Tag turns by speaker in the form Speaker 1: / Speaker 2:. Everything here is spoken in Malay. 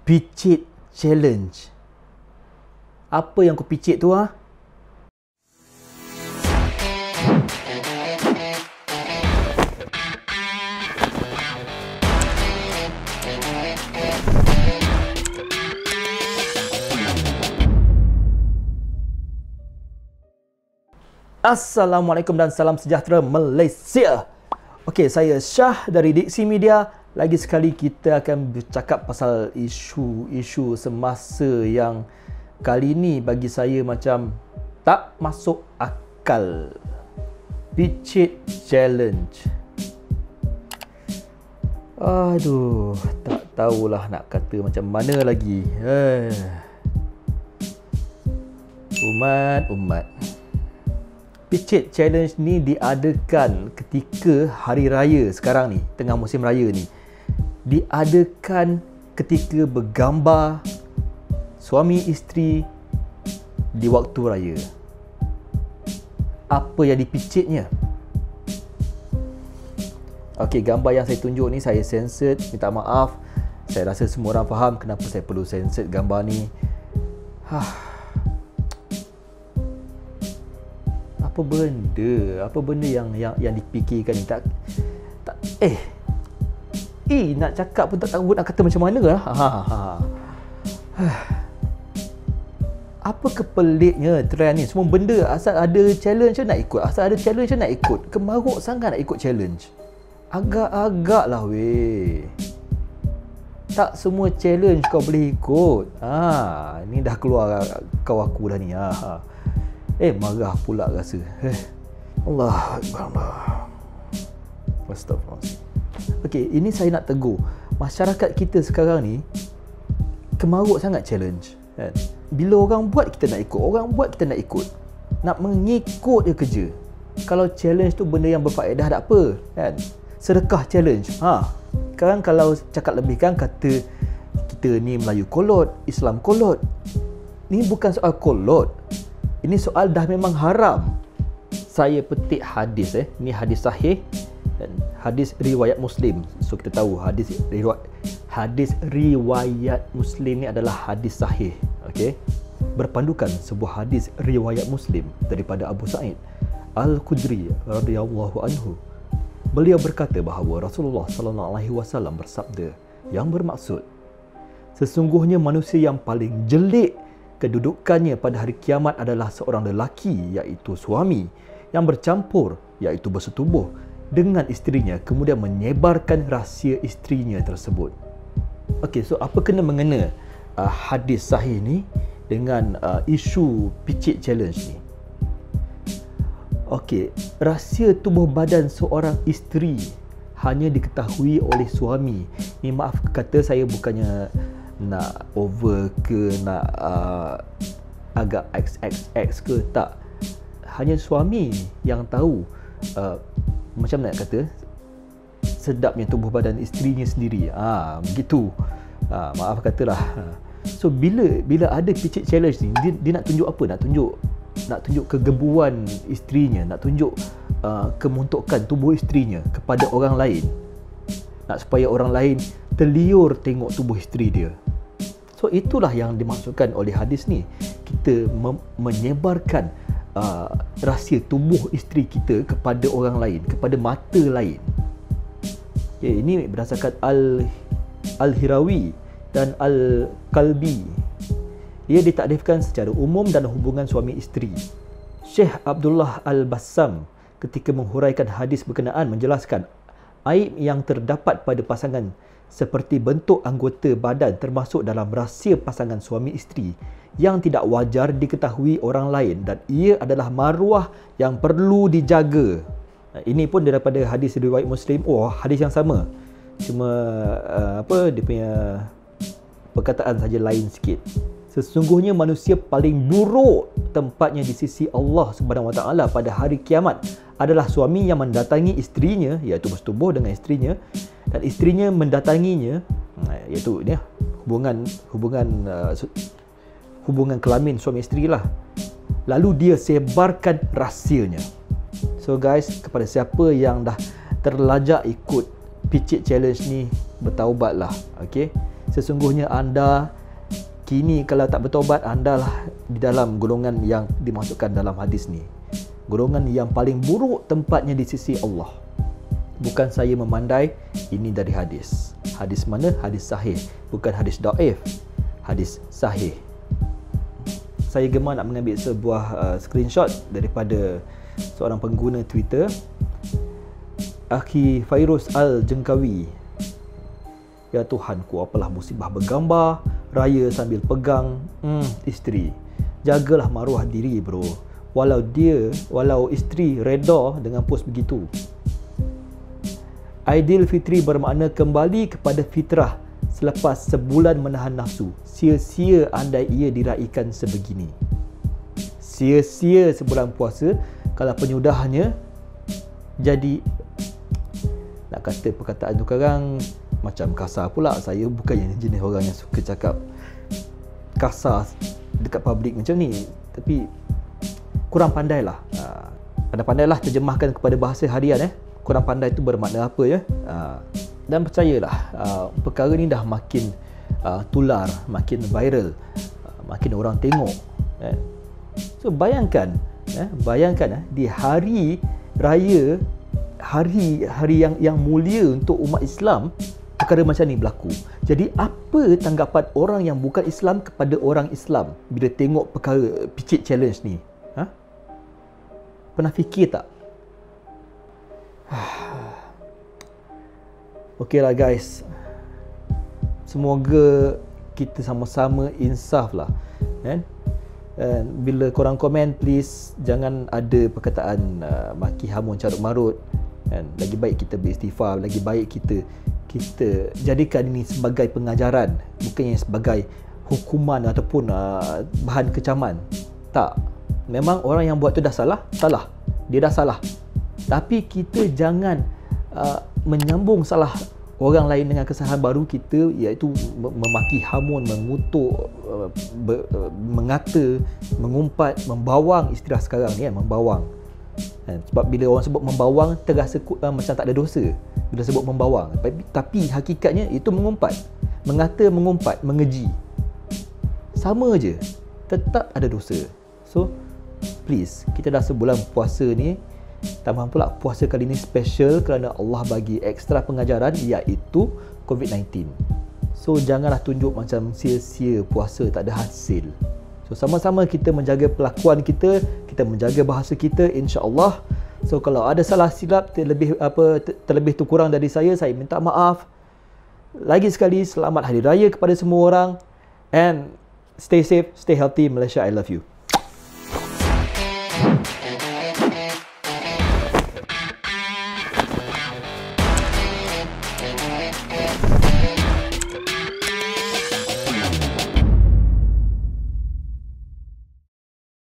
Speaker 1: Picit challenge. Apa yang kau picit tu ah? Assalamualaikum dan salam sejahtera Malaysia. Okey, saya Syah dari Diksi Media. Lagi sekali kita akan bercakap pasal isu-isu semasa yang kali ni bagi saya macam tak masuk akal. Picit challenge. Aduh, tak tahulah nak kata macam mana lagi. Umat. Picit challenge ni diadakan ketika hari raya sekarang ni, tengah musim raya ni. Diadakan ketika bergambar suami isteri di waktu raya. Apa yang dipicitnya? Okey, gambar yang saya tunjuk ni saya censored, minta maaf. Saya rasa semua orang faham kenapa saya perlu censored gambar ni. Apa benda yang dipikirkan ni tak nak cakap pun tak tahu nak kata macam mana lah. Apa kepeliknya trend ni? Semua benda asal ada challenge nak ikut, asal ada challenge nak ikut. Kemaruk sangat nak ikut challenge. Agak-agak lah weh. Tak semua challenge kau boleh ikut. Ni dah keluar kau aku dah ni. Marah pula rasa. Allah Astagfirullahaladzim. Okey, ini saya nak tegur. Masyarakat kita sekarang ni kemaruk sangat challenge, kan? Bila orang buat kita nak ikut, orang buat kita nak ikut. Nak mengikut je kerja. Kalau challenge tu benda yang berfaedah tak apa, kan? Sedekah challenge. Sekarang kalau cakap lebihkan kata kita ni Melayu kolot, Islam kolot. Ni bukan soal kolot. Ini soal dah memang haram. Saya petik hadis ni hadis sahih dan hadis riwayat Muslim. So kita tahu hadis riwayat Muslim ni adalah hadis sahih. Okey. Berpandukan sebuah hadis riwayat Muslim daripada Abu Sa'id Al-Khudri radhiyallahu anhu. Beliau berkata bahawa Rasulullah sallallahu alaihi wasallam bersabda yang bermaksud, sesungguhnya manusia yang paling jelek kedudukannya pada hari kiamat adalah seorang lelaki, iaitu suami, yang bercampur, iaitu bersetubuh dengan isterinya, kemudian menyebarkan rahsia isterinya tersebut. Okey, so apa kena mengena hadis sahih ni dengan isu picit challenge ni? Okey, rahsia tubuh badan seorang isteri hanya diketahui oleh suami. Ni maaf kata saya bukannya nak over ke nak agak XXX ke, tak. Hanya suami yang tahu macam nak kata sedapnya tubuh badan isterinya sendiri. Begitu. Maaf katalah. So bila ada picit challenge ni, dia nak tunjuk apa? Nak tunjuk kegebuan isterinya, nak tunjuk kemontokan tubuh isterinya kepada orang lain. Nak supaya orang lain terliur tengok tubuh isteri dia. So itulah yang dimaksudkan oleh hadis ni. Kita menyebarkan rahsia tubuh isteri kita kepada orang lain, kepada mata lain. Ini berdasarkan Al-Hirawi dan Al-Kalbi. Ia ditakrifkan secara umum dan hubungan suami isteri. Syekh Abdullah Al-Bassam ketika menghuraikan hadis berkenaan menjelaskan aib yang terdapat pada pasangan seperti bentuk anggota badan termasuk dalam rahsia pasangan suami isteri yang tidak wajar diketahui orang lain, dan ia adalah maruah yang perlu dijaga. Ini pun daripada hadis riwayat Muslim. Hadis yang sama, cuma dia punya perkataan saja lain sikit. Sesungguhnya manusia paling buruk tempatnya di sisi Allah Subhanahu Wa Taala pada hari kiamat adalah suami yang mendatangi isterinya, iaitu bersetubuh dengan isterinya, dan isterinya mendatanginya, iaitu ni hubungan kelamin suami isteri lah. Lalu dia sebarkan rahsianya. So guys, kepada siapa yang dah terlajak ikut picit challenge ni, bertaubatlah. Okey, Sesungguhnya anda kini kalau tak bertaubat, anda lah di dalam golongan yang dimasukkan dalam hadis ni, golongan yang paling buruk tempatnya di sisi Allah. Bukan saya memandai, ini dari hadis. Hadis mana? Hadis sahih, bukan hadis daif, hadis sahih. Saya gemar nak mengambil sebuah screenshot daripada seorang pengguna Twitter, Akhi Fairuz Al-Jengkawi. Ya Tuhanku, apalah musibah bergambar raya sambil pegang isteri. Jagalah maruah diri bro. Walau isteri reda dengan post begitu. Aidil Fitri bermakna kembali kepada fitrah selepas sebulan menahan nafsu. Sia-sia andai ia diraikan sebegini. Sia-sia sebulan puasa kalau penyudahnya jadi, nak kata perkataan tu sekarang macam kasar pula. Saya bukan yang jenis orang yang suka cakap kasar dekat public macam ni, tapi kurang pandailah. Anda pandailah terjemahkan kepada bahasa harian. Kurang pandai tu bermakna apa ya. Dan percayalah, perkara ni dah makin tular, makin viral, makin orang tengok. So bayangkan di hari raya, hari yang mulia untuk umat Islam, perkara macam ni berlaku. Jadi apa tanggapan orang yang bukan Islam kepada orang Islam bila tengok perkara picit challenge ni? Pernah fikir tak? Okeylah guys, semoga kita sama-sama insaf lah, kan? Bila korang komen, please jangan ada perkataan maki hamun carut marut, kan? Lagi baik kita beristighfar, lagi baik kita jadikan ini sebagai pengajaran, bukannya sebagai hukuman ataupun bahan kecaman. Tak, memang orang yang buat tu dah salah, dia dah salah. Tapi kita jangan menyambung salah orang lain dengan kesalahan baru kita, iaitu memaki hamun, mengutuk, mengata, mengumpat, membawang. Istilah sekarang ni kan, membawang. Sebab bila orang sebut membawang, terasa macam tak ada dosa bila sebut membawang, tapi hakikatnya itu mengumpat, mengata, mengumpat, mengeji. Sama je, tetap ada dosa. So please, kita dah sebulan puasa ni. Tambah pula puasa kali ni special kerana Allah bagi ekstra pengajaran, iaitu COVID-19. So janganlah tunjuk macam sia-sia puasa tak ada hasil. So sama-sama kita menjaga pelakuan kita menjaga bahasa kita, insya-Allah. So kalau ada salah silap terlebih tu kurang dari saya minta maaf. Lagi sekali selamat hari raya kepada semua orang, and stay safe, stay healthy. Malaysia, I love you.